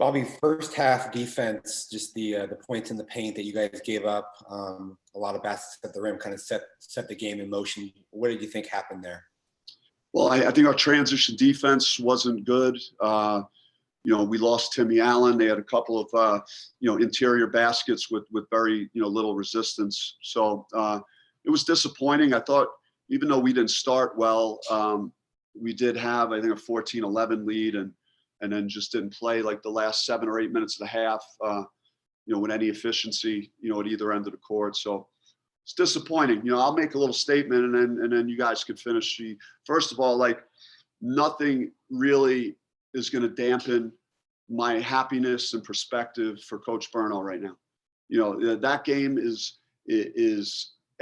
Bobby, first half defense, just the points in the paint that you guys gave up, a lot of baskets at the rim, kind of set the game in motion. What did you think happened there? Well, I think our transition defense wasn't good. We lost Timmy Allen. They had a couple of interior baskets with very little resistance. So it was disappointing. I thought even though we didn't start well, we did have, I think, a 14-11 lead, and then just didn't play like the last 7 or 8 minutes of the half, with any efficiency, at either end of the court. So it's disappointing. I'll make a little statement, and then you guys could finish. First of all, like, nothing really is going to dampen my happiness and perspective for Coach Burno right now. That game is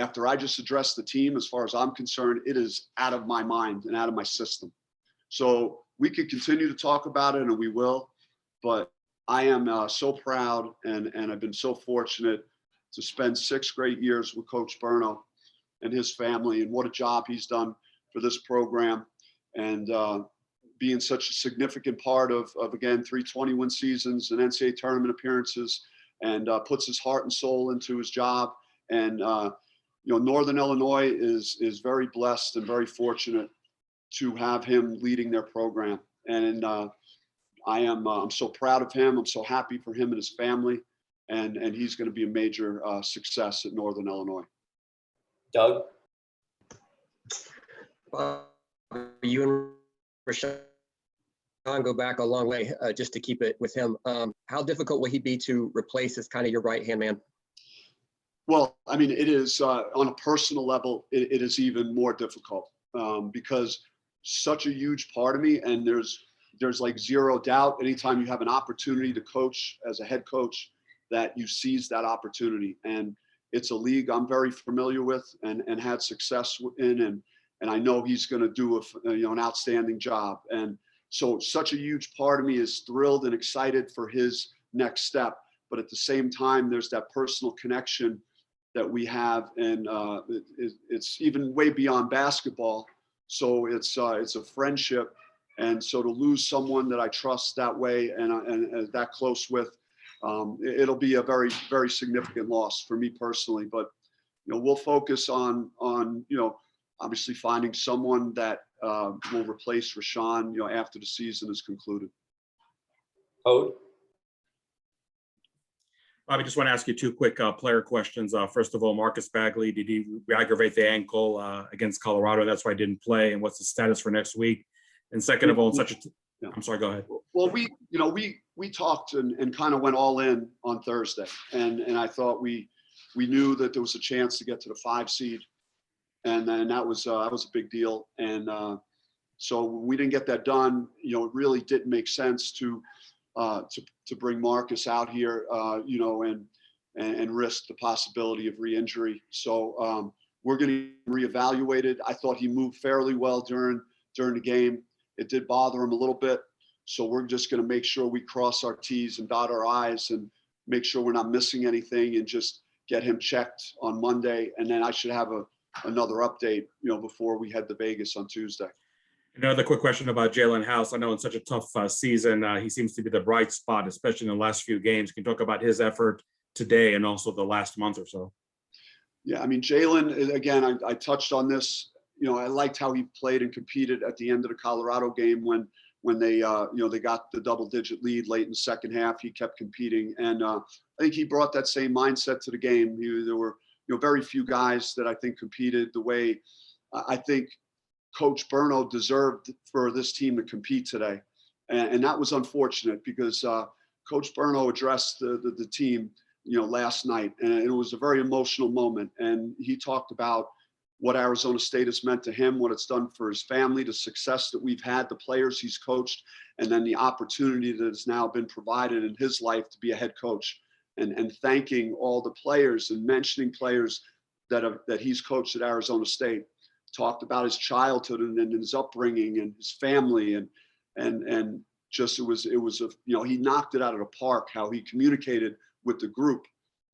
after I just addressed the team, as far as I'm concerned, it is out of my mind and out of my system. So we could continue to talk about it, and we will, but I am so proud, and I've been so fortunate to spend 6 great years with Coach Burno and his family, and what a job he's done for this program, and being such a significant part of again, 320-win seasons and NCAA tournament appearances, and puts his heart and soul into his job. And Northern Illinois is very blessed and very fortunate to have him leading their program. And I'm so proud of him. I'm so happy for him and his family. And he's going to be a major success at Northern Illinois. Doug? You and Rashon go back a long way, just to keep it with him. How difficult will he be to replace as kind of your right-hand man? Well, I mean, it is on a personal level, it is even more difficult because such a huge part of me, and there's like zero doubt anytime you have an opportunity to coach as a head coach that you seize that opportunity. And it's a league I'm very familiar with and had success in, and I know he's going to do an outstanding job. And so such a huge part of me is thrilled and excited for his next step. But at the same time, there's that personal connection that we have, and it's even way beyond basketball. So it's a friendship, and so to lose someone that I trust that way and that close with, it'll be a very, very significant loss for me personally. But we'll focus on obviously finding someone that will replace Rashon after the season is concluded. Ode? Bobby, just want to ask you 2 quick player questions. First of all, Marcus Bagley, did he aggravate the ankle against Colorado? That's why he didn't play. And what's the status for next week? And second of all, I'm sorry, go ahead. Well, we talked and kind of went all in on Thursday, and I thought we knew that there was a chance to get to the 5 seed, and then that was a big deal. And so we didn't get that done. It really didn't make sense to bring Marcus out here, and risk the possibility of re-injury. So we're going to reevaluate it. I thought he moved fairly well during the game. It did bother him a little bit. So we're just going to make sure we cross our T's and dot our I's and make sure we're not missing anything, and just get him checked on Monday. And then I should have another update, before we head to Vegas on Tuesday. Another quick question about Jalen House. I know in such a tough season, he seems to be the bright spot, especially in the last few games. Can you talk about his effort today and also the last month or so? Yeah, I mean, Jalen, again, I touched on this. I liked how he played and competed at the end of the Colorado game when they they got the double-digit lead late in the second half. He kept competing, and I think he brought that same mindset to the game. There were very few guys that I think competed the way I think Coach Burno deserved for this team to compete today, and that was unfortunate because Coach Burno addressed the team last night, and it was a very emotional moment, and he talked about what Arizona State has meant to him, what it's done for his family, the success that we've had, the players he's coached, and then the opportunity that has now been provided in his life to be a head coach, and thanking all the players and mentioning players that he's coached at Arizona State. Talked about his childhood and his upbringing and his family, and just it was he knocked it out of the park how he communicated with the group,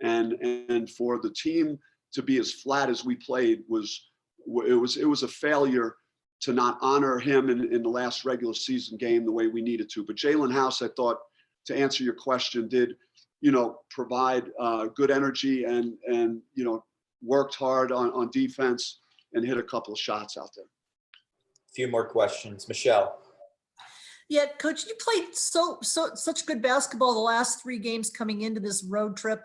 and for the team to be as flat as we played was a failure to not honor him in the last regular season game the way we needed to. But Jalen House, I thought, to answer your question, did, provide good energy and worked hard on defense and hit a couple of shots out there. Few more questions. Michelle. Yeah, Coach, you played such good basketball the last 3 games coming into this road trip.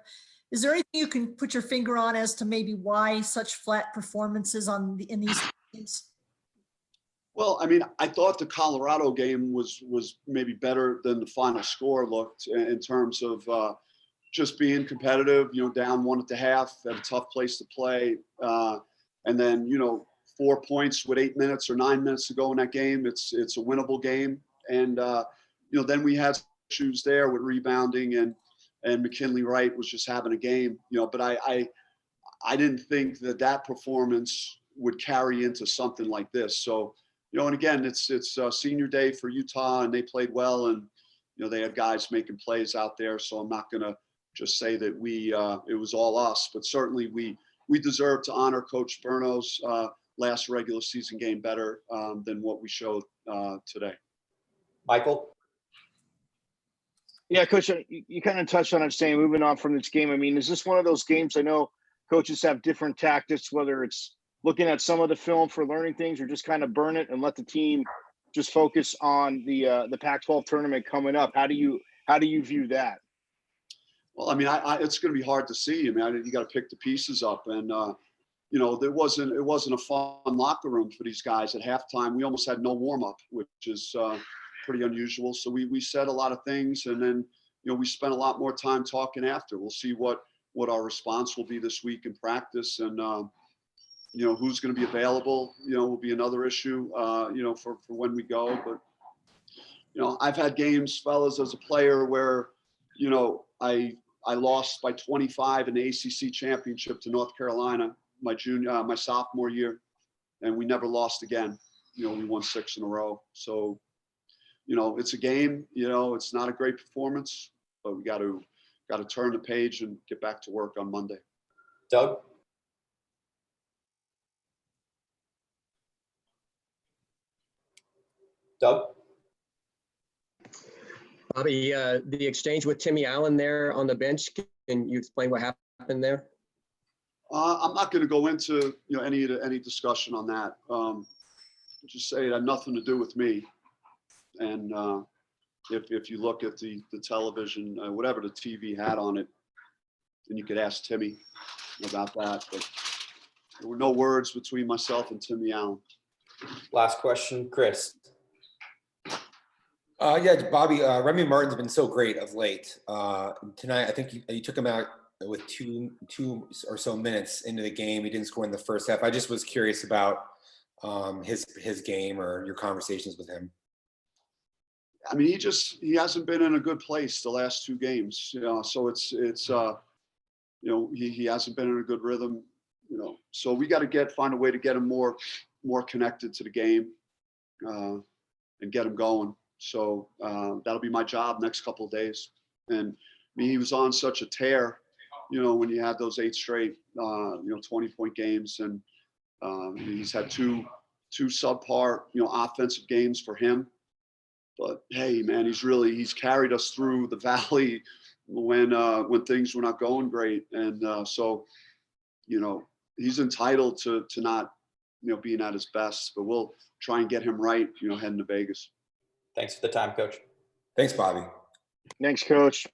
Is there anything you can put your finger on as to maybe why such flat performances in these games? Well, I mean, I thought the Colorado game was maybe better than the final score looked in terms of just being competitive, down 1 at the half at a tough place to play. And then, 4 points with 8 minutes or 9 minutes to go in that game. It's a winnable game. And, then we had issues there with rebounding and McKinley Wright was just having a game, but I didn't think that performance would carry into something like this. So, and again, it's senior day for Utah and they played well and, they had guys making plays out there. So I'm not going to just say that it was all us, but certainly we deserve to honor Coach Burno's last regular season game better than what we showed today. Michael. Yeah, Coach, you kind of touched on it saying moving on from this game. I mean, is this one of those games? I know coaches have different tactics, whether it's looking at some of the film for learning things or just kind of burn it and let the team just focus on the Pac-12 tournament coming up. How do you view that? Well, I mean, it's going to be hard to see. I mean, you got to pick the pieces up and, it wasn't a fun locker room for these guys at halftime. We almost had no warm up, which is pretty unusual. So we said a lot of things and then, we spent a lot more time talking after. We'll see what our response will be this week in practice and, who's going to be available, will be another issue, for when we go. But, I've had games, fellas, as a player where, I lost by 25 in the ACC championship to North Carolina my sophomore year, and we never lost again. We won 6 in a row. So, it's a game. It's not a great performance, but we got to turn the page and get back to work on Monday. Doug. Bobby, the exchange with Timmy Allen there on the bench, can you explain what happened there? I'm not going to go into any discussion on that. Just say it had nothing to do with me. And if you look at the television, whatever the TV had on it, then you could ask Timmy about that. But there were no words between myself and Timmy Allen. Last question, Chris. Yeah, Bobby, Remy Martin's been so great of late. Tonight, I think you took him out with two or so minutes into the game. He didn't score in the first half. I just was curious about his game or your conversations with him. I mean, he hasn't been in a good place the last 2 games, so it's he hasn't been in a good rhythm, so we got to find a way to get him more connected to the game and get him going. So that'll be my job next couple of days. And I mean, he was on such a tear, when you had those 8 straight, 20-point games, and he's had two subpar, offensive games for him. But hey, man, he's carried us through the valley when things were not going great, and so he's entitled to not being at his best. But we'll try and get him right, heading to Vegas. Thanks for the time, Coach. Thanks, Bobby. Thanks, Coach.